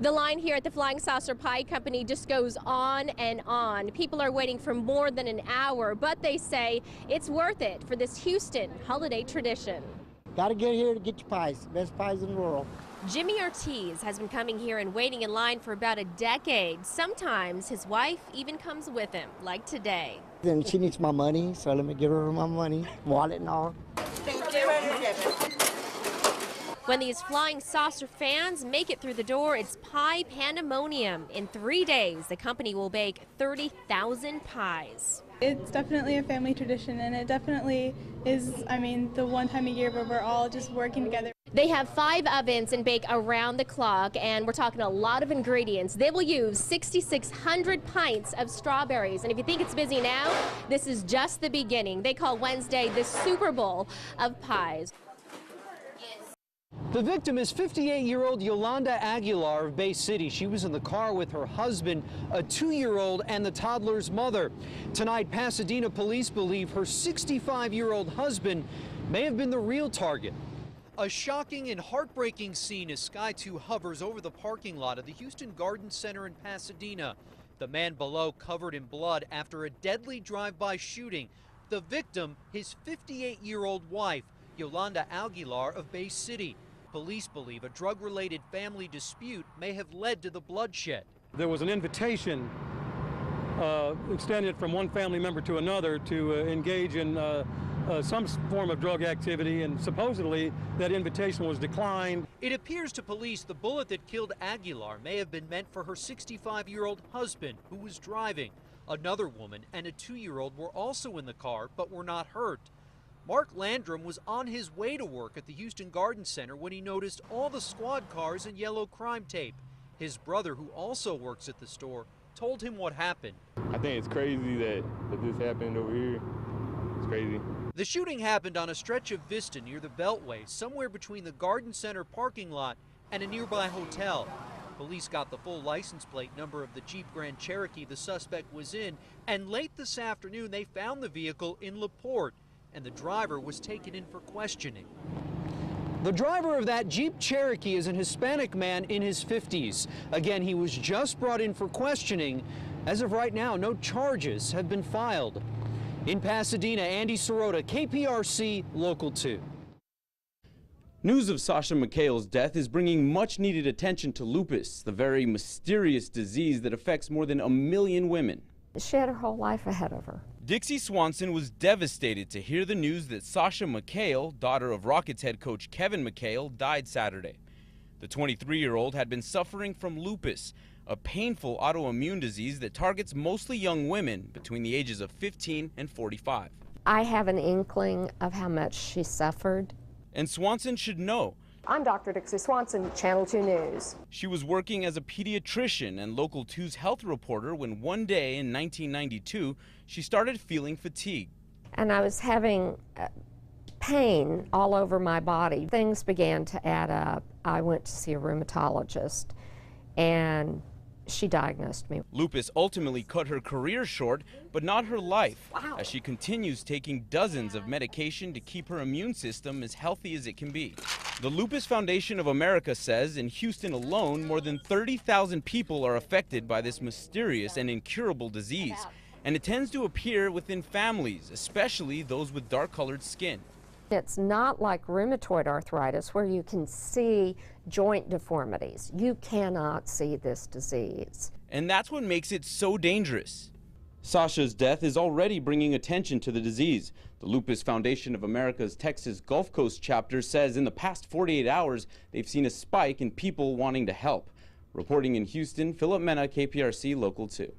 The line here at the Flying Saucer Pie Company just goes on and on. People are waiting for more than an hour, but they say it's worth it for this Houston holiday tradition. Gotta get here to get your pies, best pies in the world. Jimmy Ortiz has been coming here and waiting in line for about a decade. Sometimes his wife even comes with him, like today. Then she needs my money, so let me give her my money, wallet and all. When these Flying Saucer fans make it through the door, it's pie pandemonium. In 3 days, the company will bake 30,000 pies. It's definitely a family tradition, and it definitely is, the one time a year where we're all just working together. They have 5 ovens and bake around the clock, and we're talking a lot of ingredients. They will use 6,600 pints of strawberries, and if you think it's busy now, this is just the beginning. They call Wednesday the Super Bowl of pies. The victim is 58-year-old Yolanda Aguilar of Bay City. She was in the car with her husband, a 2-year-old, and the toddler's mother. Tonight, Pasadena police believe her 65-year-old husband may have been the real target. A shocking and heartbreaking scene as Sky 2 hovers over the parking lot of the Houston Garden Center in Pasadena. The man below covered in blood after a deadly drive-by shooting. The victim, his 58-year-old wife, Yolanda Aguilar of Bay City. Police believe a drug-related family dispute may have led to the bloodshed. There was an invitation extended from one family member to another to engage in some form of drug activity, and supposedly that invitation was declined. It appears to police the bullet that killed Aguilar may have been meant for her 65-year-old husband, who was driving. Another woman and a 2-year-old were also in the car, but were not hurt. Mark Landrum was on his way to work at the Houston Garden Center when he noticed all the squad cars and yellow crime tape. His brother, who also works at the store, told him what happened. I think it's crazy that this happened over here. It's crazy. The shooting happened on a stretch of Vista near the Beltway, somewhere between the Garden Center parking lot and a nearby hotel. Police got the full license plate number of the Jeep Grand Cherokee the suspect was in, and late this afternoon they found the vehicle in LaPorte, and the driver was taken in for questioning. The driver of that Jeep Cherokee is an Hispanic man in his 50s. Again, he was just brought in for questioning. As of right now, no charges have been filed. In Pasadena, Andy Sirota, KPRC Local 2. News of Sasha McHale's death is bringing much-needed attention to lupus, the very mysterious disease that affects more than 1 million women. She had her whole life ahead of her. Dixie Swanson was devastated to hear the news that Sasha McHale, daughter of Rockets head coach Kevin McHale, died Saturday. The 23-year-old had been suffering from lupus, a painful autoimmune disease that targets mostly young women between the ages of 15 and 45. I have an inkling of how much she suffered. And Swanson should know. I'm Dr. Dixie Swanson, Channel 2 News. She was working as a pediatrician and Local 2's health reporter when one day in 1992, she started feeling fatigue. And I was having pain all over my body. Things began to add up. I went to see a rheumatologist, and she diagnosed me. Lupus ultimately cut her career short, but not her life, as she continues taking dozens of medication to keep her immune system as healthy as it can be. The Lupus Foundation of America says in Houston alone, more than 30,000 people are affected by this mysterious and incurable disease. And it tends to appear within families, especially those with dark-colored skin. It's not like rheumatoid arthritis where you can see joint deformities. You cannot see this disease. And that's what makes it so dangerous. Sasha's death is already bringing attention to the disease. The Lupus Foundation of America's Texas Gulf Coast chapter says in the past 48 hours, they've seen a spike in people wanting to help. Reporting in Houston, Philip Mena, KPRC Local 2.